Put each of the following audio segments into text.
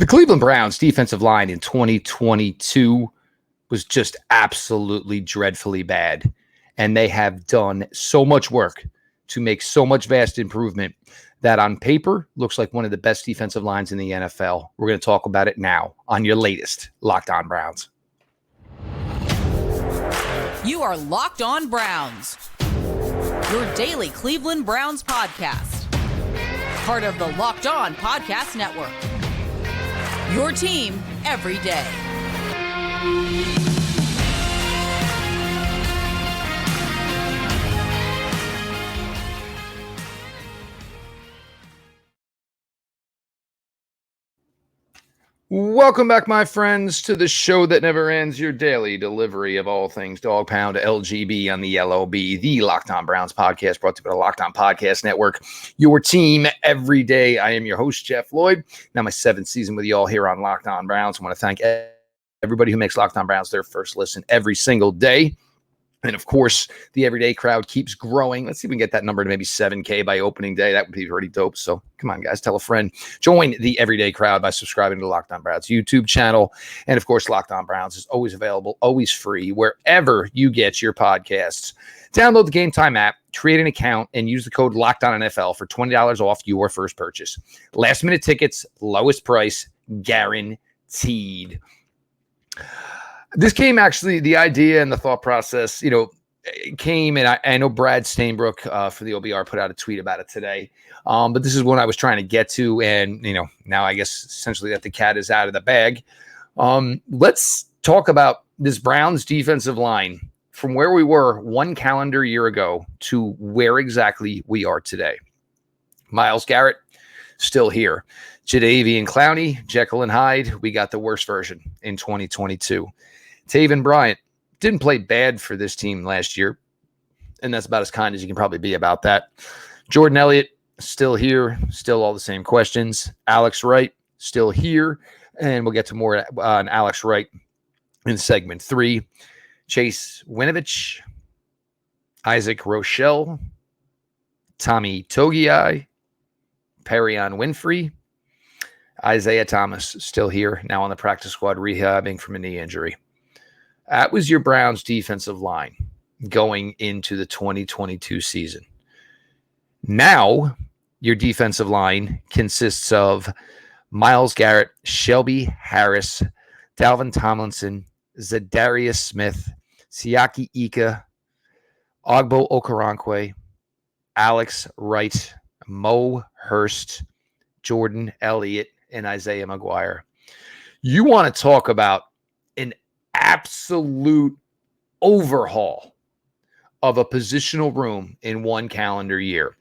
The Cleveland Browns defensive line in 2022 was just absolutely dreadfully bad. And they have done so much work to make so much vast improvement that on paper looks like one of the best defensive lines in the NFL. We're going to talk about it now on your latest Locked On Browns. You are Locked On Browns, your daily Cleveland Browns podcast. Part of the Locked On Podcast Network. Your team every day. Welcome back, my friends, to the show that never ends, your daily delivery of all things Dog Pound LGB on the LOB, the Locked On Browns podcast, brought to you by the Locked On Podcast Network, your team every day. I am your host, Jeff Lloyd. Now my 7th season with you all here on Locked On Browns. I want to thank everybody who makes Locked On Browns their first listen every single day. And of course, the everyday crowd keeps growing. Let's see if we can get that number to maybe 7K by opening day. That would be pretty dope. So come on, guys, tell a friend. Join the everyday crowd by subscribing to the Locked On Browns YouTube channel. And of course, Locked On Browns is always available, always free, wherever you get your podcasts. Download the Gametime app, create an account, and use the code LOCKEDONNFL for $20 off your first purchase. Last minute tickets, lowest price, guaranteed. This came actually, the idea and the thought process, came, and I know Brad Stainbrook for the OBR put out a tweet about it today. But this is what I was trying to get to. And, now I guess essentially that the cat is out of the bag. Let's talk about this Browns defensive line from where we were one calendar year ago to where exactly we are today. Myles Garrett, still here. Jadeveon Clowney, Jekyll and Hyde, we got the worst version in 2022. Taven Bryant didn't play bad for this team last year, and that's about as kind as you can probably be about that. Jordan Elliott, still here, still all the same questions. Alex Wright, still here, and we'll get to more on Alex Wright in segment 3. Chase Winovich, Isaac Rochelle, Tommy Togiai, Perion Winfrey, Isaiah Thomas, still here, now on the practice squad rehabbing from a knee injury. That was your Browns defensive line going into the 2022 season. Now, your defensive line consists of Myles Garrett, Shelby Harris, Dalvin Tomlinson, Zadarius Smith, Siaki Ika, Ogbo Okoronkwo, Alex Wright, Mo Hurst, Jordan Elliott, and Isaiah McGuire. You want to talk about an absolute overhaul of a positional room in one calendar year.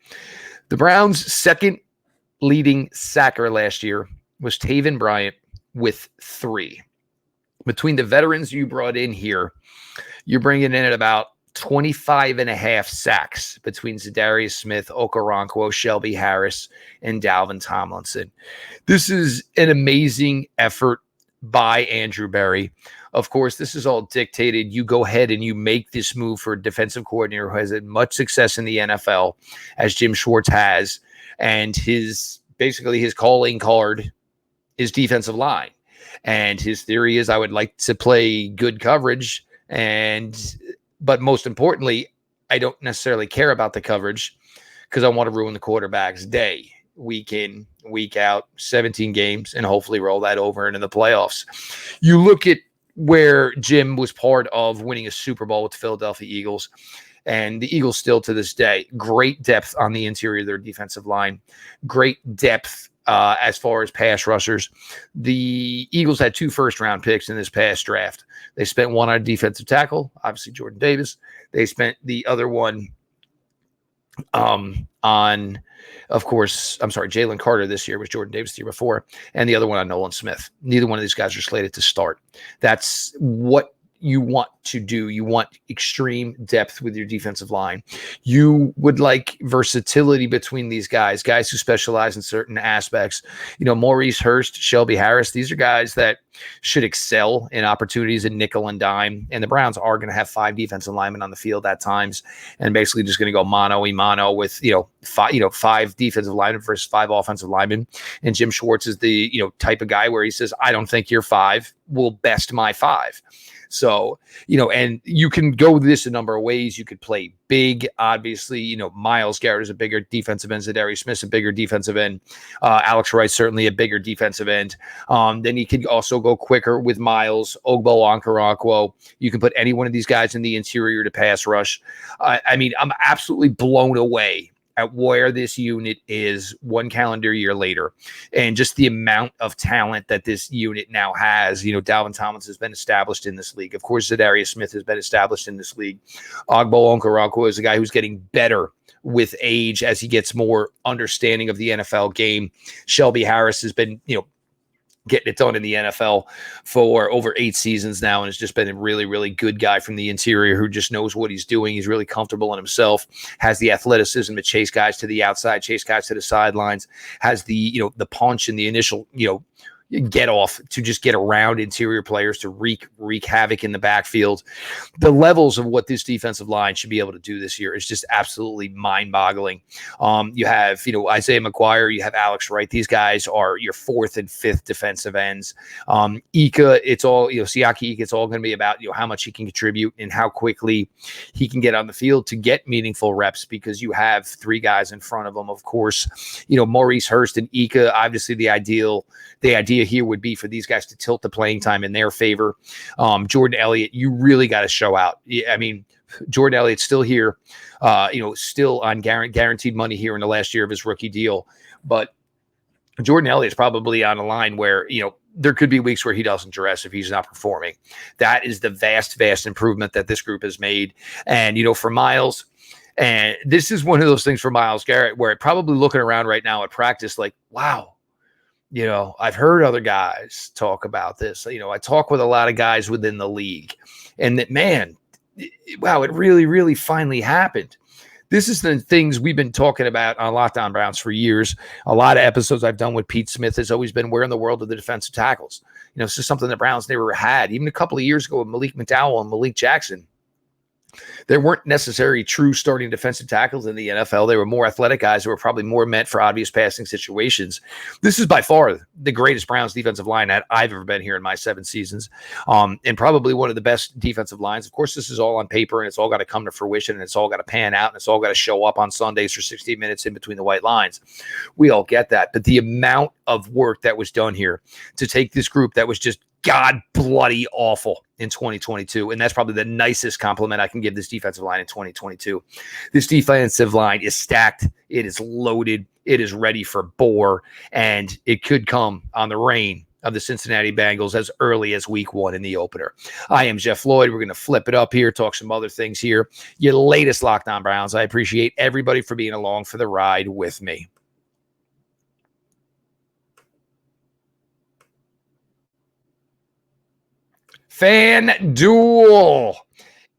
The Browns' second leading sacker last year was Taven Bryant with 3. Between the veterans you brought in here, you're bringing in at about 25 and a half sacks between Zadarius Smith, Okoronkwo, Shelby Harris, and Dalvin Tomlinson. This is an amazing effort by Andrew Berry. Of course, this is all dictated. You go ahead and you make this move for a defensive coordinator who has had much success in the NFL, as Jim Schwartz has, and his calling card is defensive line. And his theory is, I would like to play good coverage, but most importantly, I don't necessarily care about the coverage because I want to ruin the quarterback's day week in, week out, 17 games, and hopefully roll that over into the playoffs. You look at where Jim was part of winning a Super Bowl with the Philadelphia Eagles, and the Eagles still to this day, great depth on the interior of their defensive line, great depth as far as pass rushers. The Eagles had 2 first-round picks in this past draft. They spent one on a defensive tackle, obviously Jordan Davis. They spent the other one Jalen Carter this year, was Jordan Davis the year before, and the other one on Nolan Smith. Neither one of these guys are slated to start. That's what you want to do. You want extreme depth with your defensive line. You would like versatility between these guys who specialize in certain aspects. Maurice Hurst, Shelby Harris, these are guys that should excel in opportunities in nickel and dime. And the Browns are going to have 5 defensive linemen on the field at times, and basically just going to go mano-a-mano with, 5 defensive linemen versus 5 offensive linemen. And Jim Schwartz is the, type of guy where he says, I don't think your 5 will best my 5. So, and you can go this a number of ways. You could play big, obviously. Myles Garrett is a bigger defensive end. Zadarius Smith's a bigger defensive end. Alex Wright, certainly a bigger defensive end. Then you could also go quicker with Myles, Ogbo, Okoronkwo. You can put any one of these guys in the interior to pass rush. I'm absolutely blown away at where this unit is 1 calendar year later, and just the amount of talent that this unit now has. Dalvin Thomas has been established in this league. Of course, Zadarius Smith has been established in this league. Ogbo Okoronkwo is a guy who's getting better with age as he gets more understanding of the NFL game. Shelby Harris has been, getting it done in the NFL for over 8 seasons now, and has just been a really, really good guy from the interior who just knows what he's doing. He's really comfortable in himself, has the athleticism to chase guys to the outside, chase guys to the sidelines, has the, the punch and the initial, get off to just get around interior players to wreak havoc in the backfield. The levels of what this defensive line should be able to do this year is just absolutely mind-boggling. You have, Isaiah McGuire, you have Alex Wright. These guys are your 4th and 5th defensive ends. Ika, it's all, Siaki Ika, it's all going to be about, how much he can contribute and how quickly he can get on the field to get meaningful reps, because you have 3 guys in front of him. Of course, Maurice Hurst and Ika, obviously the idea here would be for these guys to tilt the playing time in their favor. Jordan Elliott, you really got to show out. Jordan Elliott's still here, still on guaranteed money here in the last year of his rookie deal. But Jordan Elliott's probably on a line where, there could be weeks where he doesn't dress if he's not performing. That is the vast, vast improvement that this group has made. And, for Myles, and this is one of those things for Myles Garrett where probably looking around right now at practice, like, wow, I've heard other guys talk about this. I talk with a lot of guys within the league, and that, man, wow, it really, really finally happened. This is the things we've been talking about on Locked On Browns for years. A lot of episodes I've done with Pete Smith has always been, where in the world are the defensive tackles? It's just something the Browns never had. Even a couple of years ago with Malik McDowell and Malik Jackson, there weren't necessarily true starting defensive tackles in the NFL. They were more athletic guys who were probably more meant for obvious passing situations. This is by far the greatest Browns defensive line that I've ever been here in my 7 seasons, and probably one of the best defensive lines. Of course, this is all on paper, and it's all got to come to fruition, and it's all got to pan out, and it's all got to show up on Sundays for 60 minutes in between the white lines. We all get that. But the amount of work that was done here to take this group that was just God bloody awful in 2022. And that's probably the nicest compliment I can give this defensive line in 2022. This defensive line is stacked. It is loaded. It is ready for bore. And it could come on the reign of the Cincinnati Bengals as early as week 1 in the opener. I am Jeff Floyd. We're going to flip it up here, talk some other things here. Your latest Locked On Browns. I appreciate everybody for being along for the ride with me. FanDuel.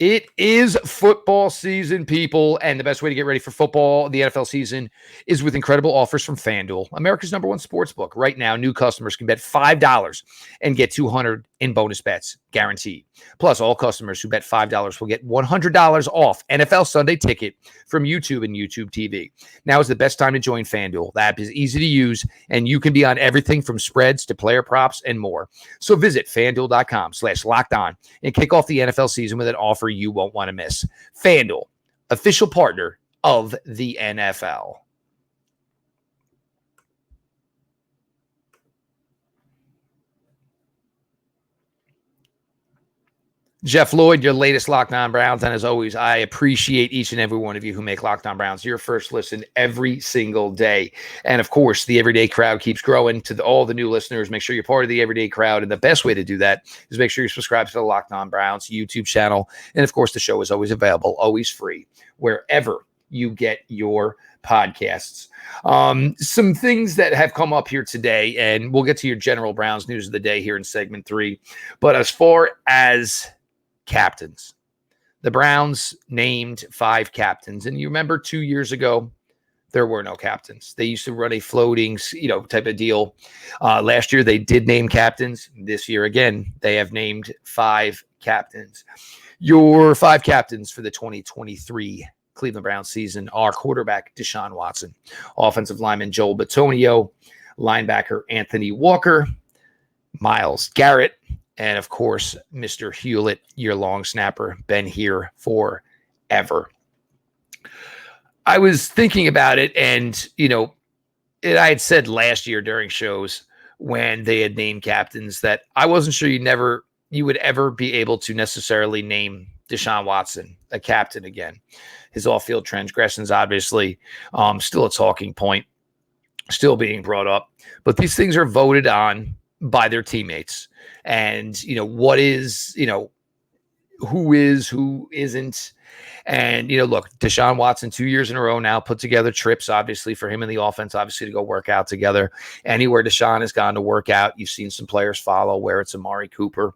It is football season, people, and the best way to get ready for football, the NFL season, is with incredible offers from FanDuel, America's #1 sportsbook. Right now, new customers can bet $5 and get $200 in bonus bets, guaranteed. Plus, all customers who bet $5 will get $100 off NFL Sunday Ticket from YouTube and YouTube TV. Now is the best time to join FanDuel. The app is easy to use, and you can be on everything from spreads to player props and more. So visit FanDuel.com/lockedon and kick off the NFL season with an offer you won't want to miss. FanDuel, official partner of the NFL. Jeff Lloyd, your latest Locked On Browns. And as always, I appreciate each and every one of you who make Locked On Browns your first listen every single day. And of course, the everyday crowd keeps growing. To all the new listeners, make sure you're part of the everyday crowd. And the best way to do that is make sure you subscribe to the Locked On Browns YouTube channel. And of course, the show is always available, always free, wherever you get your podcasts. Some things that have come up here today, and we'll get to your general Browns news of the day here in segment 3. But as far as captains. The Browns named 5 captains. And you remember 2 years ago, there were no captains. They used to run a floating, type of deal. Last year, they did name captains. This year, again, they have named 5 captains. Your 5 captains for the 2023 Cleveland Browns season are quarterback Deshaun Watson, offensive lineman Joel Bitonio, linebacker Anthony Walker, Myles Garrett, and of course, Mr. Hughlett, your long snapper, been here forever. I was thinking about it, and I had said last year during shows when they had named captains that I wasn't sure you would ever be able to necessarily name Deshaun Watson a captain again. His off-field transgressions, obviously, still a talking point, still being brought up. But these things are voted on by their teammates. And, what is, who is, who isn't. And, look, Deshaun Watson 2 years in a row now put together trips, obviously, for him and the offense, obviously, to go work out together. Anywhere Deshaun has gone to work out, you've seen some players follow, where it's Amari Cooper,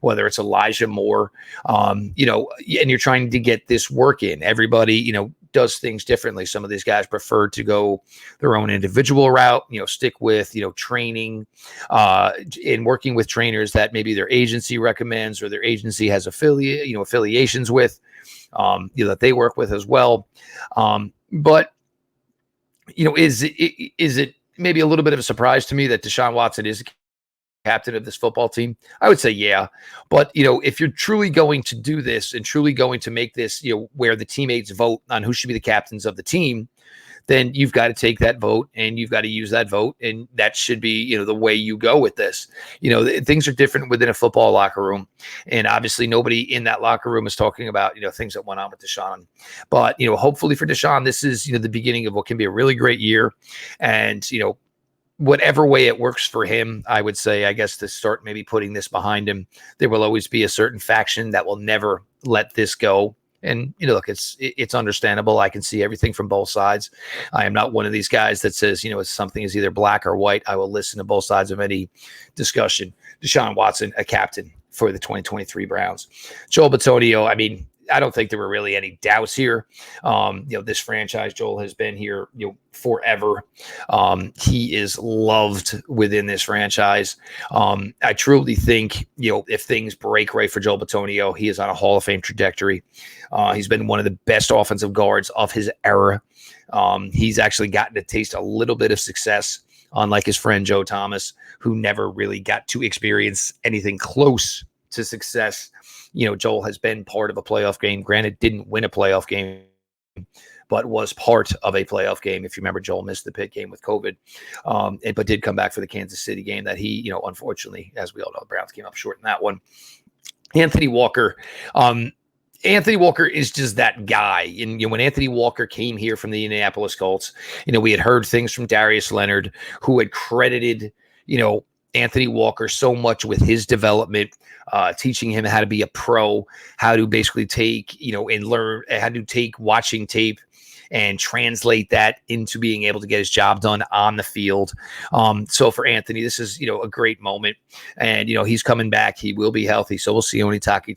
whether it's Elijah Moore, and you're trying to get this work in. Everybody, does things differently. Some of these guys prefer to go their own individual route, stick with, training, and working with trainers that maybe their agency recommends or their agency has affiliations with. That they work with as well. But is it maybe a little bit of a surprise to me that Deshaun Watson is captain of this football team? I would say, yeah. But, if you're truly going to do this and truly going to make this, where the teammates vote on who should be the captains of the team, then you've got to take that vote and you've got to use that vote. And that should be, the way you go with this. Things are different within a football locker room. And obviously nobody in that locker room is talking about, things that went on with Deshaun. But, hopefully for Deshaun, this is, the beginning of what can be a really great year. And, whatever way it works for him, I would say, I guess, to start maybe putting this behind him, there will always be a certain faction that will never let this go. And, look, it's understandable. I can see everything from both sides. I am not one of these guys that says, something is either black or white. I will listen to both sides of any discussion. Deshaun Watson, a captain for the 2023 Browns. Joel Bitonio, I don't think there were really any doubts here. This franchise, Joel has been here, forever. He is loved within this franchise. I truly think, if things break right for Joel Bitonio, he is on a Hall of Fame trajectory. He's been one of the best offensive guards of his era. He's actually gotten to taste a little bit of success, unlike his friend Joe Thomas, who never really got to experience anything close to success. Joel has been part of a playoff game. Granted, didn't win a playoff game, but was part of a playoff game. If you remember, Joel missed the Pitt game with COVID, but did come back for the Kansas City game that he, unfortunately, as we all know, the Browns came up short in that one. Anthony Walker. Anthony Walker is just that guy. And when Anthony Walker came here from the Indianapolis Colts, we had heard things from Darius Leonard, who had credited, Anthony Walker so much with his development, teaching him how to be a pro, how to basically take, and learn how to take watching tape and translate that into being able to get his job done on the field. So for Anthony, this is, a great moment. And, he's coming back. He will be healthy. So we'll see Oni Taki.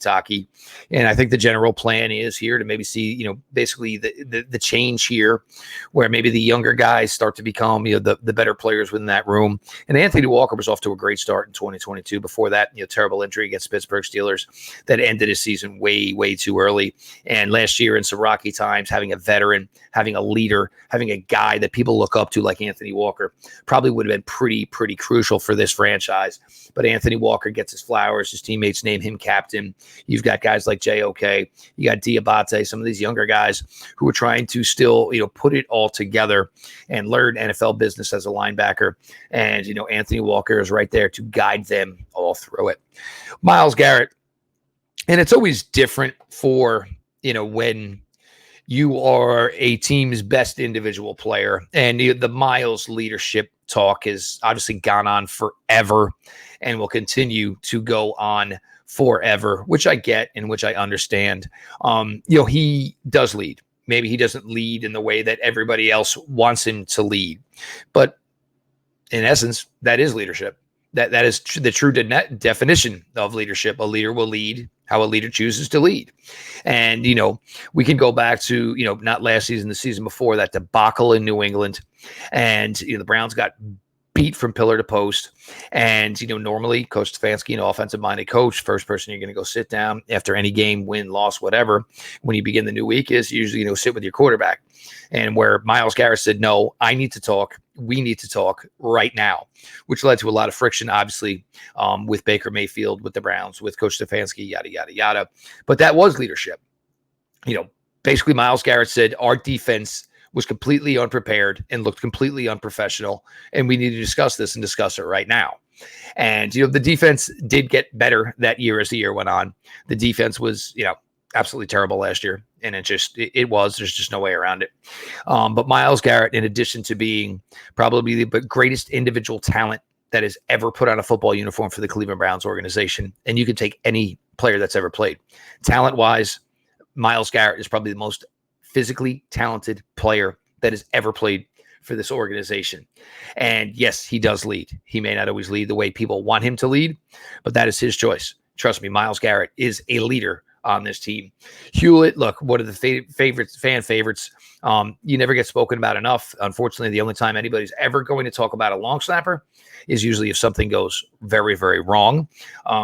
And I think the general plan is here to maybe see, basically the change here where maybe the younger guys start to become, the better players within that room. And Anthony Walker was off to a great start in 2022. Before that, terrible injury against Pittsburgh Steelers that ended his season way, way too early. And last year in some rocky times, having a veteran, having a leader, having a guy that people look up to like Anthony Walker probably would have been pretty crucial for this franchise. But Anthony Walker gets his flowers. His teammates name him captain. You've got guys like JOK. You got Diabate, some of these younger guys who are trying to still, put it all together and learn NFL business as a linebacker. And, Anthony Walker is right there to guide them all through it. Myles Garrett. And it's always different for, when you are a team's best individual player. And the Myles leadership talk has obviously gone on forever and will continue to go on forever, which I get and which I understand. He does lead. Maybe he doesn't lead in the way that everybody else wants him to lead. But in essence, that is leadership. That is the true definition of leadership. A leader will lead how a leader chooses to lead. And, we can go back to, not last season, the season before, that debacle in New England. And, the Browns got beat from pillar to post. And, normally Coach Stefanski, an offensive-minded coach, first person you're going to go sit down after any game, win, loss, whatever, when you begin the new week is usually, sit with your quarterback. And where Myles Garrett said, no, I need to talk. We need to talk right now, which led to a lot of friction, obviously, with Baker Mayfield, with the Browns, with Coach Stefanski, yada, yada, yada. But that was leadership. Basically Myles Garrett said our defense was completely unprepared and looked completely unprofessional. And we need to discuss this and discuss it right now. And, the defense did get better that year as the year went on. The defense was, absolutely terrible last year. And there's just no way around it. But Myles Garrett, in addition to being probably the greatest individual talent that has ever put on a football uniform for the Cleveland Browns organization, and you can take any player that's ever played, talent-wise, Myles Garrett is probably the most physically talented player that has ever played for this organization. And yes, he does lead. He may not always lead the way people want him to lead, but that is his choice. Trust me, Myles Garrett is a leader on this team. Hughlett, look, one of the fan favorites. You never get spoken about enough. Unfortunately, the only time anybody's ever going to talk about a long snapper is usually if something goes very, very wrong,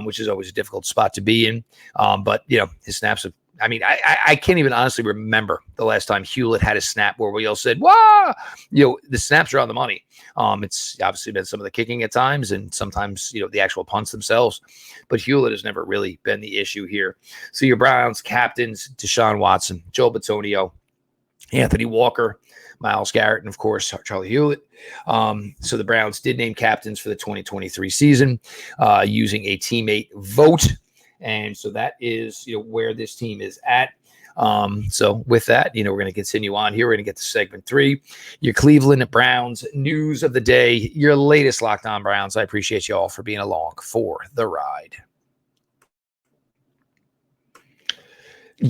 which is always a difficult spot to be in. But, his snaps have, I can't even honestly remember the last time Hughlett had a snap where we all said, "Wow!" The snaps are on the money. It's obviously been some of the kicking at times, and sometimes the actual punts themselves. But Hughlett has never really been the issue here. So your Browns captains: Deshaun Watson, Joe Bitonio, Anthony Walker, Myles Garrett, and of course Charlie Hughlett. So the Browns did name captains for the 2023 season using a teammate vote. And so that is, where this team is at. So with that, we're going to continue on here. We're going to get to segment 3, your Cleveland Browns news of the day, your latest Locked On Browns. I appreciate you all for being along for the ride.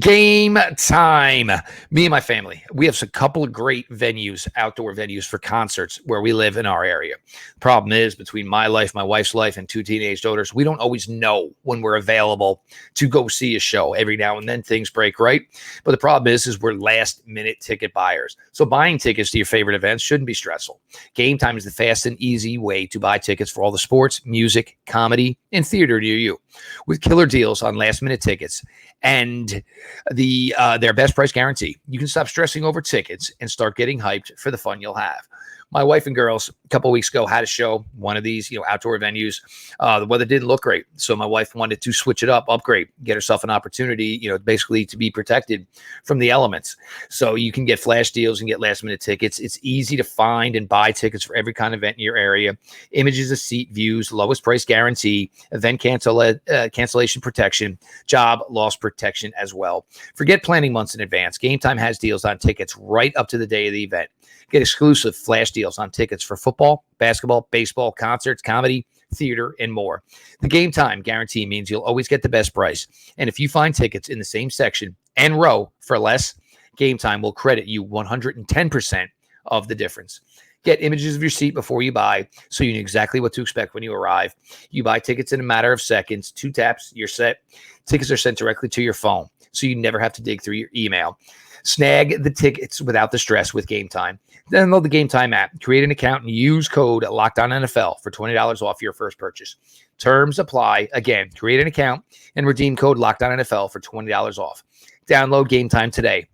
Game time. Me and my family, we have a couple of great venues, outdoor venues for concerts where we live in our area. The problem is, between my life, my wife's life, and 2 teenage daughters, we don't always know when we're available to go see a show. Every now and then things break right. But the problem is we're last minute ticket buyers. So buying tickets to your favorite events shouldn't be stressful. Game Time is the fast and easy way to buy tickets for all the sports, music, comedy, and theater near you. With killer deals on last minute tickets and their best price guarantee, you can stop stressing over tickets and start getting hyped for the fun you'll have. My wife and girls a couple of weeks ago had a show, one of these, outdoor venues. The weather didn't look great. So my wife wanted to switch it up, upgrade, get herself an opportunity, basically to be protected from the elements. So you can get flash deals and get last minute tickets. It's easy to find and buy tickets for every kind of event in your area. Images of seat views, lowest price guarantee, event cancellation protection, job loss protection as well. Forget planning months in advance. Game Time has deals on tickets right up to the day of the event. Get exclusive flash deals on tickets for football, basketball, baseball, concerts, comedy, theater, and more. The Game Time guarantee means you'll always get the best price. And if you find tickets in the same section and row for less, Game Time will credit you 110% of the difference. Get images of your seat before you buy, so you know exactly what to expect when you arrive. You buy tickets in a matter of seconds. 2 taps, you're set. Tickets are sent directly to your phone, so you never have to dig through your email. Snag the tickets without the stress with Game Time. Download the Game Time app, create an account, and use code LOCKEDONNFL for $20 off your first purchase. Terms apply. Again, create an account and redeem code LOCKEDONNFL for $20 off. Download Game Time today.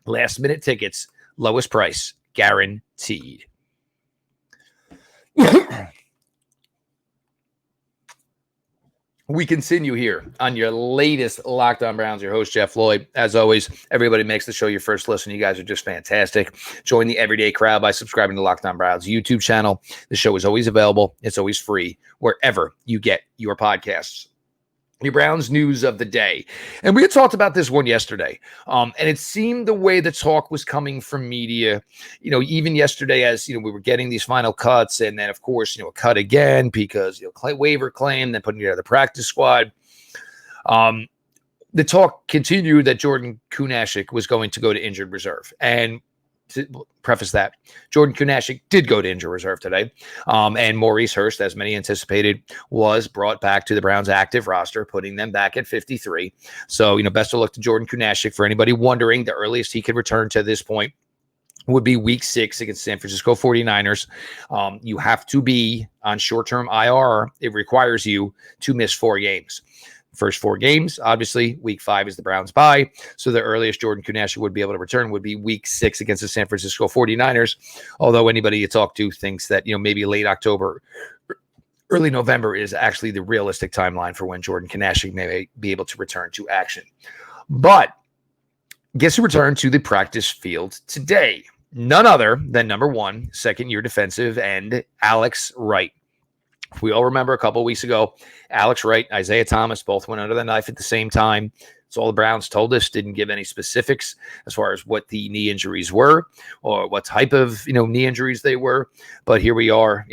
Last minute tickets, lowest price, guaranteed. We continue here on your latest Locked On Browns. Your host, Jeff Lloyd. As always, everybody makes the show your first listen. You guys are just fantastic. Join the everyday crowd by subscribing to Locked On Browns YouTube channel. The show is always available. It's always free wherever you get your podcasts. Your Browns news of the day. And we had talked about this one yesterday. And it seemed the way the talk was coming from media, even yesterday as, we were getting these final cuts. And then, of course, a cut again because, waiver claim, then putting together the practice squad. The talk continued that Jordan Kunaszyk was going to go to injured reserve. And to preface that, Jordan Kunaszyk did go to injury reserve today. And Maurice Hurst, as many anticipated, was brought back to the Browns' active roster, putting them back at 53. So, best of luck to Jordan Kunaszyk. For anybody wondering, the earliest he could return to this point would be week 6 against San Francisco 49ers. You have to be on short-term IR. It requires you to miss 4 games. First 4 games, obviously, week 5 is the Browns bye. So the earliest Jordan Kunaszyk would be able to return would be week 6 against the San Francisco 49ers. Although anybody you talk to thinks that, maybe late October, early November is actually the realistic timeline for when Jordan Kunaszyk may be able to return to action. But gets to return to the practice field today. None other than number 1, second-year defensive end, Alex Wright. We all remember a couple of weeks ago, Alex Wright, Isaiah Thomas both went under the knife at the same time. That's all the Browns told us, didn't give any specifics as far as what the knee injuries were or what type of, knee injuries they were. But here we are,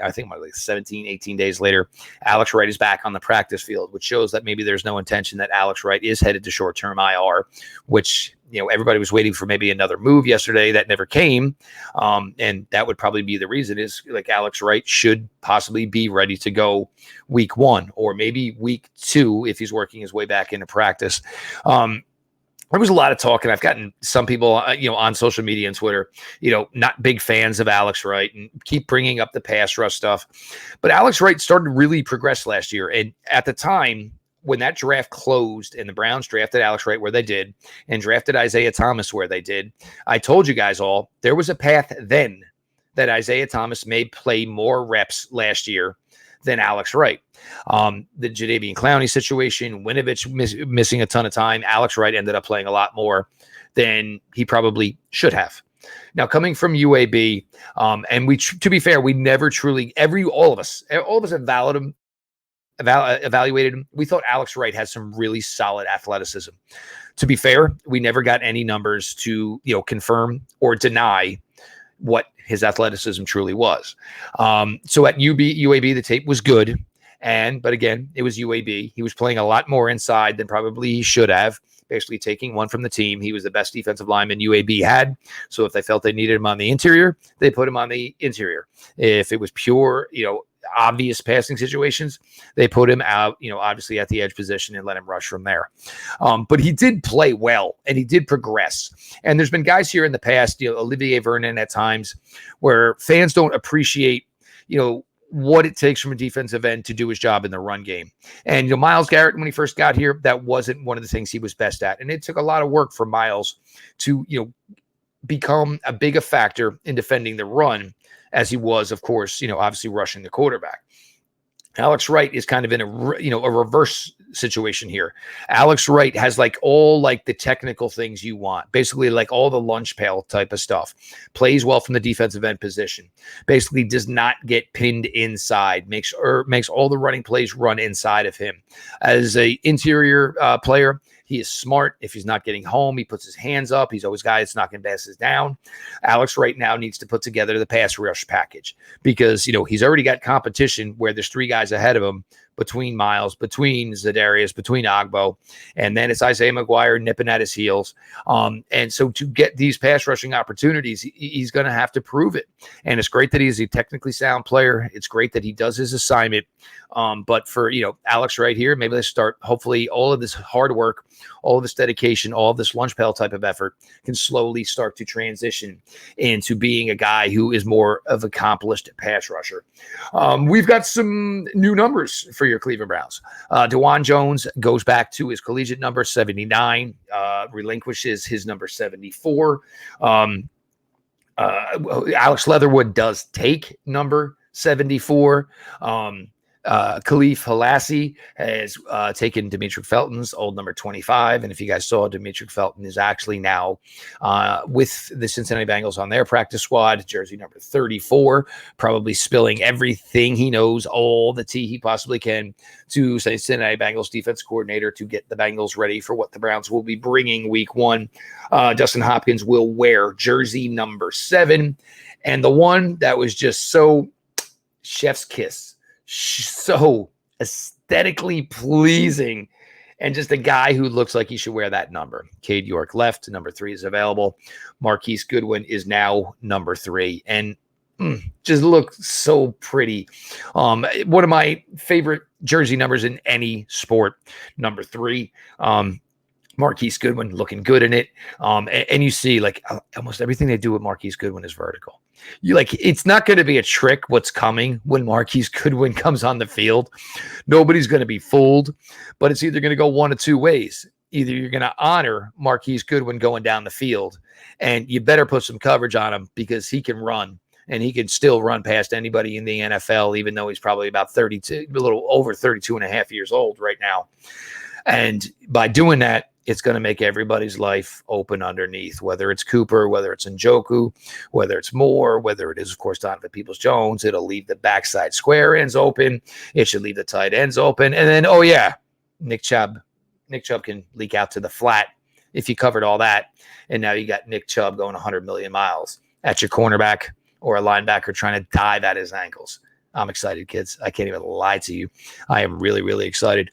I think like 17, 18 days later, Alex Wright is back on the practice field, which shows that maybe there's no intention that Alex Wright is headed to short-term IR, which, everybody was waiting for maybe another move yesterday that never came. And that would probably be the reason is like Alex Wright should possibly be ready to go week 1 or maybe week 2 if he's working his way back into practice. There was a lot of talk, and I've gotten some people, on social media and Twitter, not big fans of Alex Wright and keep bringing up the pass rush stuff. But Alex Wright started to really progress last year. And at the time, when that draft closed and the Browns drafted Alex Wright where they did and drafted Isaiah Thomas where they did, I told you guys all, there was a path then that Isaiah Thomas may play more reps last year than Alex Wright. The Jadeveon Clowney situation, Winovich missing a ton of time. Alex Wright ended up playing a lot more than he probably should have. Now, coming from UAB, and to be fair, we never truly, all of us have evaluated him. We thought Alex Wright had some really solid athleticism. To be fair, we never got any numbers to, confirm or deny what his athleticism truly was. So at UAB, the tape was good. But again, it was UAB. He was playing a lot more inside than probably he should have, basically taking one from the team. He was the best defensive lineman UAB had. So if they felt they needed him on the interior, they put him on the interior. If it was pure, obvious passing situations, they put him out, obviously at the edge position and let him rush from there. But he did play well and he did progress. And there's been guys here in the past, Olivier Vernon at times, where fans don't appreciate, what it takes from a defensive end to do his job in the run game. And, Myles Garrett, when he first got here, that wasn't one of the things he was best at. And it took a lot of work for Myles to, become a bigger factor in defending the run as he was, of course, obviously rushing the quarterback. Alex Wright is kind of in a reverse situation here. Alex Wright has all the technical things you want, basically all the lunch pail type of stuff, plays well from the defensive end position, basically does not get pinned inside, makes all the running plays run inside of him. As a interior player, he is smart. If he's not getting home, he puts his hands up. He's always a guy that's knocking passes down. Alex Wright now needs to put together the pass rush package because, he's already got competition where there's 3 guys ahead of him between Myles, between Za'Darius, between Ogbo, and then it's Isaiah McGuire nipping at his heels. And so to get these pass rushing opportunities, he's going to have to prove it. And it's great that he's a technically sound player. It's great that he does his assignment. But for, Alex Wright here, maybe let's start, hopefully all of this hard work, all of this dedication, all of this lunch pail type of effort can slowly start to transition into being a guy who is more of an accomplished pass rusher. We've got some new numbers for your Cleveland Browns. DeJuan Jones goes back to his collegiate number 79, relinquishes his number 74. Alex Leatherwood does take number 74. Khalif Halassi has taken Demetric Felton's old number 25. And if you guys saw, Demetric Felton is actually now with the Cincinnati Bengals on their practice squad, jersey number 34, probably spilling everything he knows, all the tea he possibly can to Cincinnati Bengals defense coordinator to get the Bengals ready for what the Browns will be bringing week 1. Dustin Hopkins will wear jersey number 7. And the one that was just so chef's kiss, so aesthetically pleasing and just a guy who looks like he should wear that number. Cade York left, number 3 is available. Marquise Goodwin is now number 3, and just look so pretty. One of my favorite jersey numbers in any sport, number 3. Marquise Goodwin looking good in it. And you see like almost everything they do with Marquise Goodwin is vertical. You like, it's not going to be a trick what's coming when Marquise Goodwin comes on the field. Nobody's going to be fooled, but it's either going to go one of two ways. Either you're going to honor Marquise Goodwin going down the field, and you better put some coverage on him because he can run, and he can still run past anybody in the NFL, even though he's probably about 32, a little over 32 and a half years old right now. And by doing that, it's going to make everybody's life open underneath, whether it's Cooper, whether it's Njoku, whether it's Moore, whether it is, of course, Donovan Peoples-Jones. It'll leave the backside square ends open. It should leave the tight ends open. And then, oh, yeah, Nick Chubb. Nick Chubb can leak out to the flat if you covered all that. And now you got Nick Chubb going 100 million miles at your cornerback or a linebacker trying to dive at his ankles. I'm excited, kids. I can't even lie to you. I am really, really excited.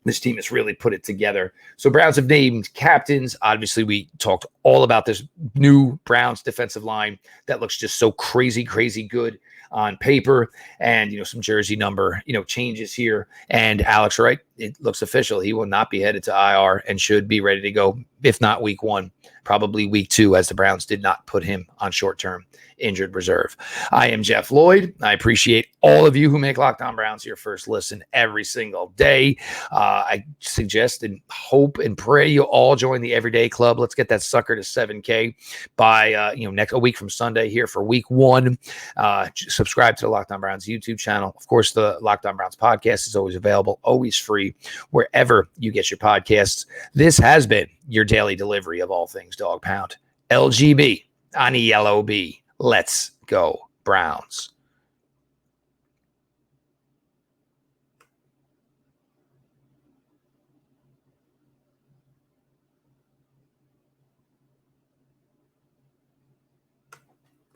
This team has really put it together. So Browns have named captains. Obviously, we talked all about this new Browns defensive line that looks just so crazy, crazy good on paper. And, some jersey number, changes here. And Alex Wright, it looks official. He will not be headed to IR and should be ready to go, if not week 1, probably week 2, as the Browns did not put him on short-term injured reserve. I am Jeff Lloyd. I appreciate all of you who make Locked On Browns your first listen every single day. I suggest and hope and pray you all join the Everyday Club. Let's get that sucker to 7K by a week from Sunday here for week 1. Subscribe to the Locked On Browns YouTube channel. Of course, the Locked On Browns podcast is always available, always free, wherever you get your podcasts. This has been your daily delivery of all things Dog Pound. LGB on ELOB. Let's go, Browns.